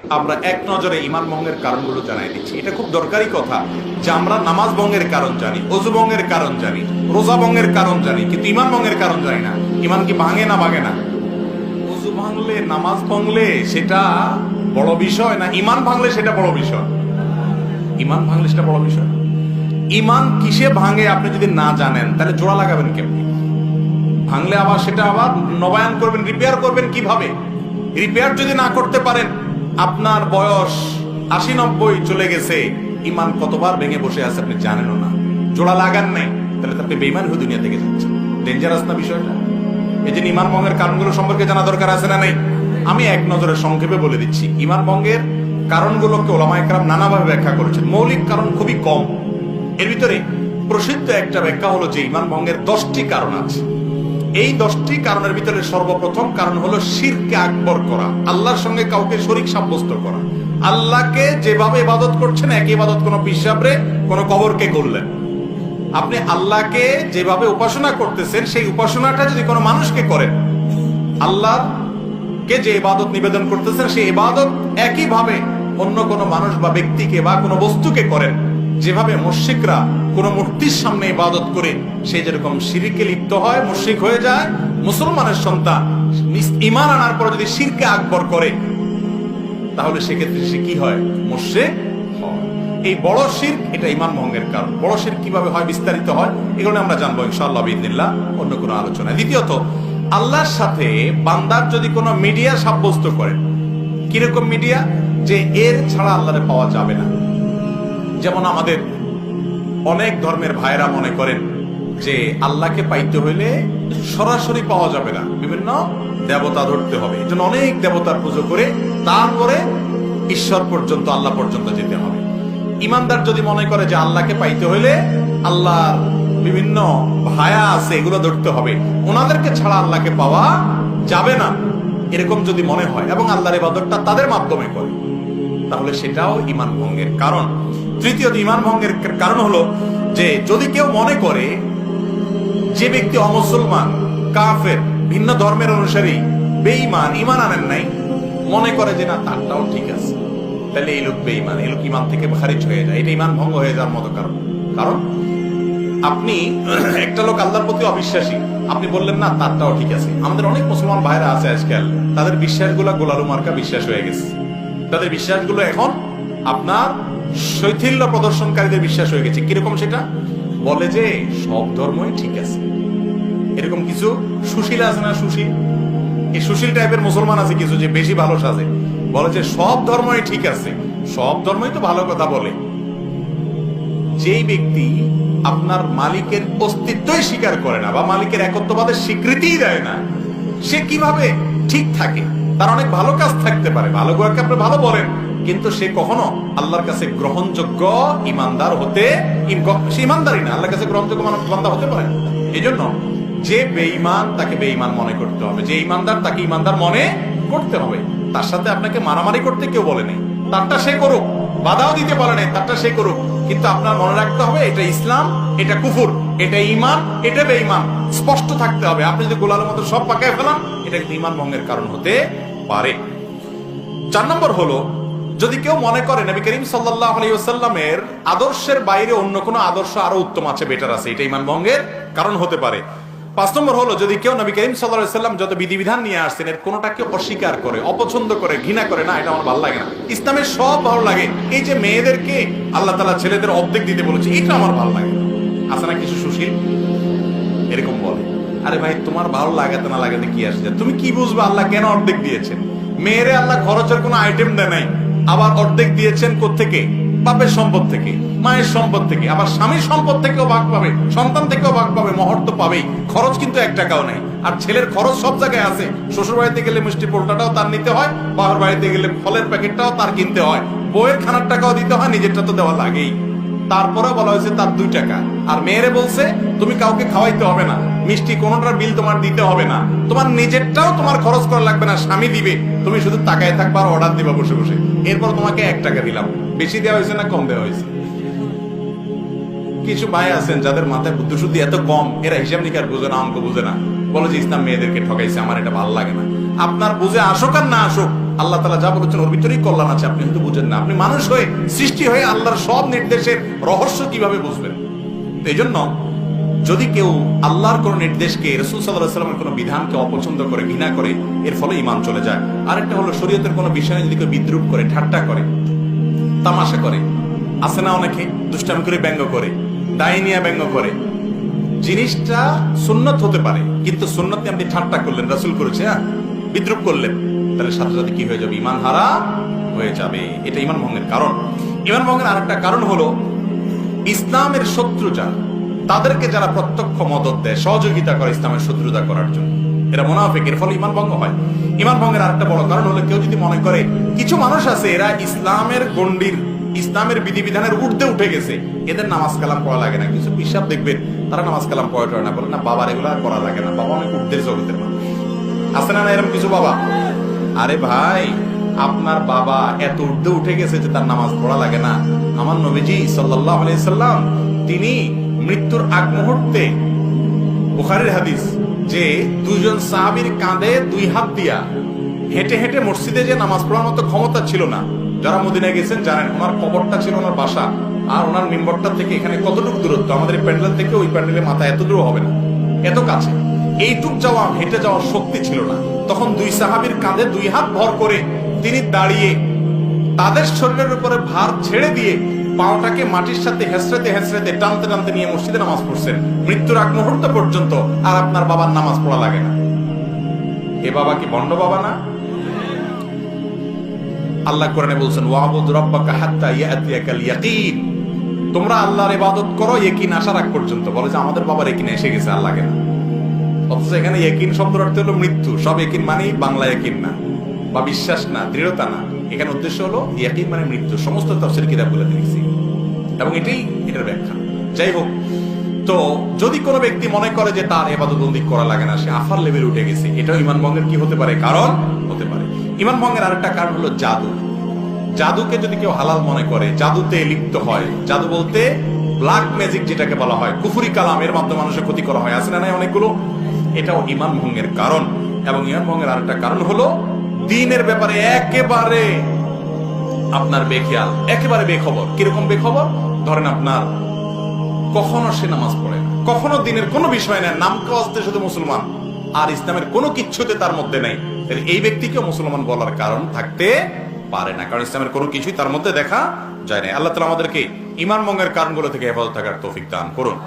আমরা এক নজরে ইমান ভঙ্গের কারণগুলো জানাই দিচ্ছি। এটা খুব দরকারি কথা যে আমরা নামাজ ভঙ্গের কারণ জানি, ওযু ভঙ্গের কারণ জানি, রোজা ভঙ্গের কারণ জানি, কিন্তু ইমান ভঙ্গের কারণ জানি না। ইমান কি ভাঙে না ভাঙে না? ওযু ভাঙলে, নামাজ ভাঙলে সেটা বড় বিষয় না, ইমান ভাঙলে সেটা বড় বিষয়? ইমান ভাঙলে সেটা বড় বিষয়। ইমান কিসে ভাঙে আপনি যদি না জানেন তাহলে জোড়া লাগাবেন কেমনি? ভাঙলে আবার সেটা আবার নবায়ন করবেন, রিপেয়ার করবেন কিভাবে? রিপেয়ার যদি না করতে পারেন, আপনার বয়স ৮০-৯০ চলে গেছে, ইমান কতবার ভেঙে বসে আছে আপনি জানেনও না, জোড়া লাগান নাই, তাহলে তো আপনি বেঈমান হয়ে দুনিয়া থেকে যাচ্ছেন। ডেঞ্জারাস না বিষয়টা? এই যে ইমান ভঙ্গের কারণগুলো সম্পর্কে জানা দরকার আছে না নাই? আমি এক নজরে সংক্ষেপে বলে দিচ্ছি। ইমান ভঙ্গের কারণগুলোকে ওলামায়ে কেরাম নানাভাবে ব্যাখ্যা করেছেন। মৌলিক কারণ খুবই কম। এর ভিতরে প্রসিদ্ধ একটা ব্যাখ্যা হলো যে ইমান ভঙ্গের 10টি কারণ আছে। এই 10টি কারণের ভিতরে সর্বপ্রথম কারণ হলো শিরকে আকবর করা, আল্লাহর সঙ্গে কাউকে শরীক সাব্যস্ত করা। আল্লাহকে যেভাবে ইবাদত করছেন একই ইবাদত কোন পিসাবরে, কোন কবরকে করলেন। আপনি আল্লাহকে যেভাবে উপাসনা করতেছেন সেই উপাসনাটা যদি কোনো মানুষকে করেন, আল্লাহকে যে ইবাদত নিবেদন করতেছেন সেই ইবাদত একইভাবে অন্য কোনো মানুষ বা ব্যক্তিকে বা কোনো বস্তুকে করেন, যেভাবে মুশরিকরা কোন মূর্তির সামনে ইবাদত করে সে যেরকম শিরকে লিপ্ত হয়, মুশরিক হয়ে যায়, মুসলমানের সন্তান ঈমান আনার পর যদি শিরকে আকবর করে তাহলে সেক্ষেত্রে সে কি হয়? মুশরিক হয়। এই বড় শিরক, এটা ঈমান ভঙ্গের কারণ। বড় শিরক কিভাবে হয়, বিস্তারিত হয়, এগুলো আমরা জানবো ইনশাআল্লাহ বিইذনিল্লাহ অন্য কোনো আলোচনায়। দ্বিতীয়ত, আল্লাহর সাথে বান্দার যদি কোনো মিডিয়া সাব্যস্ত করেন, কিরকম মিডিয়া? যে এর ছাড়া আল্লাহরে পাওয়া যাবে না। যেমন আমাদের অনেক ধর্মের ভাইরা মনে করেন যে আল্লাহকে পাইতে হইলে সরাসরি পাওয়া যাবে না, বিভিন্ন দেবতা ধরতে হবে, এই জন্য অনেক দেবতার পুজো করে তারপরে ঈশ্বর পর্যন্ত, আল্লাহ পর্যন্ত যেতে হবে। ইমানদার যদি মনে করে যে আল্লাহকে পাইতে হইলে আল্লাহর বিভিন্ন ভায়া আছে এগুলো ধরতে হবে, ওনাদেরকে ছাড়া আল্লাহকে পাওয়া যাবে না, এরকম যদি মনে হয় এবং আল্লাহর ইবাদতটা তাদের মাধ্যমে করে, তাহলে সেটাও ঈমান ভঙ্গের কারণ। তৃতীয়ত, ঈমান ভঙ্গের কারণ হলো যে যদি কেউ মনে করে যে ব্যক্তি অমুসলমান, কাফের, ভিন্ন ধর্মের অনুসারী, বেঈমান, ঈমান আনেন নাই, মনে করে যে না তারটাও ঠিক আছে, তাহলে এই লোক বেঈমান, এই লোক ঈমান থেকে খারিজ হয়ে যায়, এটা ঈমান ভঙ্গ হয়ে যাওয়ার মতো কারণ। কারণ আপনি একটা লোক আল্লাহর প্রতি অবিশ্বাসী, আপনি বললেন না তারটাও ঠিক আছে। আমাদের অনেক মুসলমান ভাইরা আছে আজকাল, তাদের বিশ্বাসগুলো গোলালু মার্কা বিশ্বাস হয়ে গেছে। তাদের বিশ্বাসগুলো এখন আপনার শৈথিল্য প্রদর্শনকারীদের বিশ্বাস হয়ে গেছে। কিরকম? সেটা বলে যে সব ধর্মই ঠিক আছে। এরকম কিছু সুশীল আছে না, সুশীল, এই সুশীল টাইপের মুসলমান আছে কিছু, যে বেশি ভালো সাজে, বলে যে সব ধর্মই ঠিক আছে, সব ধর্মই তো ভালো কথা বলে। যেই ব্যক্তি আপনার মালিকের অস্তিত্বই স্বীকার করে না বা মালিকের একত্ববাদের স্বীকৃতিই দেয় না, সে কিভাবে ঠিক থাকে? তার অনেক ভালো কাজ থাকতে পারে, ভালো কাজকে আপনি ভালো বলেন, কিন্তু সে কখনো আল্লাহর কাছে গ্রহণযোগ্য ইমানদার হতে, সে ইমানদারই না, আল্লাহর কাছে গ্রহণযোগ্য বান্দা হতে পারে। এই জন্য যে বেঈমান তাকে বেঈমান মনে করতে হবে, যে ইমানদার তাকে ইমানদার মনে করতে হবে। তার সাথে আপনাকে মারামারি করতে কেউ বলেনি, তারটা সে করুক, বাধাও দিতে পারে নাই, তারটা সে করুক, কিন্তু আপনার মনে রাখতে হবে এটা ইসলাম, এটা কুফর, এটা ঈমান, এটা বেঈমান, স্পষ্ট থাকতে হবে। আপনি যদি গোলালের মতো সব পাকায় ফেলান, এটা কিন্তু ঈমান ভঙ্গের কারণ হতে পারে। 4 নম্বর হলো, যদি কেউ মনে করে নবী করিম সাল্লাল্লাহু আলাইহি ওয়াসাল্লামের আদর্শের বাইরে অন্য কোনো আদর্শ আরো উত্তম আছে, বেটার আছে, এটা ঈমান ভঙ্গের কারণ হতে পারে। 5 নম্বর হলো, যদি কেউ নবী করিম সাল্লাল্লাহু আলাইহি ওয়াসাল্লাম যত বিধিবিধান নিয়ে আসছেন এর কোনোটাকে অস্বীকার করে, অপছন্দ করে, ঘৃণা করে, না এটা আমার ভালো লাগে না, ইসলামের সব ভালো লাগে, এই যে মেয়েদেরকে আল্লাহ তাআলা ছেলেদের অর্ধেক দিতে বলেছে এটা আমার ভালো লাগে না। আছে না কিছু সুশীল এরকম বলে, আরে ভাই তোমার ভালো লাগাতে না লাগাতে কি আসে, তুমি কি বুঝবে আল্লাহ কেন অর্ধেক দিয়েছেন? মেয়েরে আল্লাহ খরচের কোনো আইটেম দেয় নাই, আবার অর্ধেক দিয়েছেন কোত্থেকে? বাপের সম্পদ থেকে, মায়ের সম্পদ থেকে, আবার স্বামীর সম্পদ থেকেও ভাগ পাবে, সন্তান থেকেও ভাগ পাবে, মহর তো পাবেই, খরচ কিন্তু 1 টাকাও নেই। আর ছেলের খরচ সব জায়গায় আছে, শ্বশুর বাড়িতে গেলে মিষ্টি পোলটাটাও তার নিতে হয়, বাবার বাড়িতে গেলে ফলের প্যাকেটটাও তার কিনতে হয়, বউয়ের খানার টাকাও দিতে হয়, নিজেরটা তো দেওয়া লাগেই। তারপরে বলা হয়েছে তার 2 টাকা। আর মেয়েরে বলছে তুমি কাউকে খাওয়াইতে হবে না, মিষ্টি কোনোটার বিল তোমার দিতে হবে না, তোমার নিজেরটাও তোমার খরচ করা লাগবে না, স্বামী দিবে, তুমি শুধু তাকায় থাকবা আর অর্ডার দিবা বসে বসে। এরপর তোমাকে 1 টাকা দিলাম। বেশি দেওয়া হয়েছে না কম দেওয়া হয়েছে? কিছু ভাই আছেন যাদের মাথায় বুদ্ধি শুদ্ধি এত কম, এরা হিসাব নিকার বুঝে না, অঙ্ক বুঝে না, বলে যে ইসলাম মেয়েদেরকে ঠকাইছে, আমার এটা ভালো লাগে না। আপনার বুঝে আসুক আর না আসুক, আল্লাহ তাআলা যা বলেছেন ওর ভিতরেই কল্যাণ আছে, আপনি হয়তো বুঝেন না। আপনি মানুষ হয়ে, সৃষ্টি হয়ে আল্লাহর সব নির্দেশের রহস্য কিভাবে বুঝবেন? তো এই জন্য যদি কেউ আল্লাহর কোন নির্দেশকে, রাসূল সাল্লাল্লাহু আলাইহি ওয়াসাল্লামের কোন বিধানকে অপছন্দ করে, ঘৃণা করে, এর ফলে ঈমান চলে যায়। আরেকটা হলো শরীয়তের কোন বিষয়ে যদি কেউ বিদ্রূপ করে, ঠাট্টা করে, তামাশা করে, আছে না অনেকে দুষ্টামি করে ব্যঙ্গ করে, ডাইনিয়া ব্যঙ্গ করে, জিনিসটা সুন্নত হতে পারে, কিন্তু সুন্নত নিয়ে আপনি ঠাট্টা করলেন, রাসূল করেছে, বিদ্রূপ করলেন, তাহলে সাথে সাথে কি হয়ে যাবে? ঈমান হারা হয়ে যাবে। এটা ঈমান ভঙ্গের কারণ। ঈমান ভঙ্গের আরেকটা কারণ হলো ইসলামের শত্রু যারা, তাদেরকে যারা প্রত্যক্ষ মদদ দেয়, সহযোগিতা করে ইসলামের শত্রুতা করার জন্য, এরা মুনাফিক, এর ফলে ঈমান ভঙ্গ হয়। ঈমান ভঙ্গের আরেকটা বড় কারণ হলো কেউ যদি মনে করে কিছু মানুষ আছে এরা ইসলামের গণ্ডির, ইসলামের বিধিবিধানের ঊর্ধ্বে উঠে গেছে, এদের নামাজ কালাম পড়া লাগে না। কিছু পিসাব দেখবেন তারা নামাজ কালাম পড়া না, বলে না বাবার এগুলো আর করা লাগে না, বাবা অনেক ঊর্ধ্বের জগতের মানুষ। আছে না এরকম কিছু বাবা? আরে ভাই, আপনার বাবা এত ঊর্ধ্বে উঠে গেছে যে তার নামাজ পড়া লাগে না। আমার নবীজি সাল্লাল্লাহু আলাইহি সাল্লাম তিনি মৃত্যুর আগ মুহূর্তে, বুখারীর হাদিস, যে দুইজন সাহাবীর কাঁধে দুই হাত দিয়া হেঁটে হেঁটে মসজিদে যে নামাজ পড়ার মতো ক্ষমতা ছিল না। যারা মদিনায় গেছেন জানেন, ওনার কবরটা ছিল ওনার বাসা, আর ওনার মিম্বরটা থেকে এখানে কতটুকু দূরত্ব, আমাদের এই প্যান্ডেল থেকে ওই প্যান্ডেলের মাথা এত দূর হবে না, এত কাছে। এইটুক যাওয়া, হেঁটে যাওয়ার শক্তি ছিল না। তখন দুই সাহাবীর কাঁধে দুই হাত ভর করে তিনি দাঁড়িয়ে তাদের শরীরের উপরে ভার ছেড়ে দিয়ে পাওটাকে মাটির সাথে হেসড়েতে হেসড়েতে টানতে টানতে নিয়ে মসজিদে নামাজ পড়ছেন মৃত্যুর আগ মুহূর্ত পর্যন্ত। আর আপনার বাবার নামাজ পড়া লাগে না। এ বাবা কি ভণ্ড বাবা না? আল্লাহ কোরআনে বলছেন, ওয়াবুদ রাব্বাকা হাত্তা ইয়াতিয়াকাল ইয়াকিন, তোমরা আল্লাহর ইবাদত করো ইয়াকিন আসার আগ পর্যন্ত। বলে যে আমাদের বাবার ইয়াকিন এসে গেছে, আর লাগে না। অথচ এখানে ইয়াকিন শব্দের অর্থ হলো মৃত্যু। সব ইয়াকিন মানে বাংলা ইয়াকিন না, বা বিশ্বাস না, দৃঢ়তা না। এখানে উদ্দেশ্য হলো ইয়াকিন মানে মৃত্যু। সমস্ত তাফসীর কিতাবগুলো দেখছি এবং এটার ব্যাখ্যা। যাই হোক, তো যদি কোনো ব্যক্তি মনে করে যে তার ইবাদতবন্দি করা লাগে না, সে আফার লেভেলে উঠে গেছে, এটাও ঈমান ভঙ্গের কি হতে পারে? কারণ হতে পারে। ঈমান ভঙ্গের আরেকটা কারণ হলো জাদু। জাদুকে যদি কেউ হালাল মনে করে, জাদুতে লিপ্ত হয়, জাদু বলতে ব্ল্যাক ম্যাজিক যেটাকে বলা হয়, কুফরি কালাম, এর মাধ্যমে মানুষের ক্ষতি করা হয়, আছে না নাই অনেকগুলো, এটাও ঈমান ভঙ্গের কারণ। এবং ঈমান ভঙ্গের আরেকটা কারণ হলো দ্বীনের ব্যাপারে একেবারে আপনার বেখেয়াল, একেবারে বেখবর। কিরকম বেখবর? ধরেন আপনার কখনো সে নামাজ পড়ে না, কখনো দ্বীনের কোনো বিষয় নেই, নাম কাজতে শুধু মুসলমান, আর ইসলামের কোনো কিচ্ছুতে তার মধ্যে নাই, তাহলে এই ব্যক্তিকে মুসলমান বলার কারণ থাকতে পারে না, কারণ ইসলামের কোনো কিছুই তার মধ্যে দেখা যায় না। আল্লাহ তাআলা আমাদেরকে ঈমান ভঙ্গের কারণগুলো থেকে হেফাজত থাকার তৌফিক দান করুন।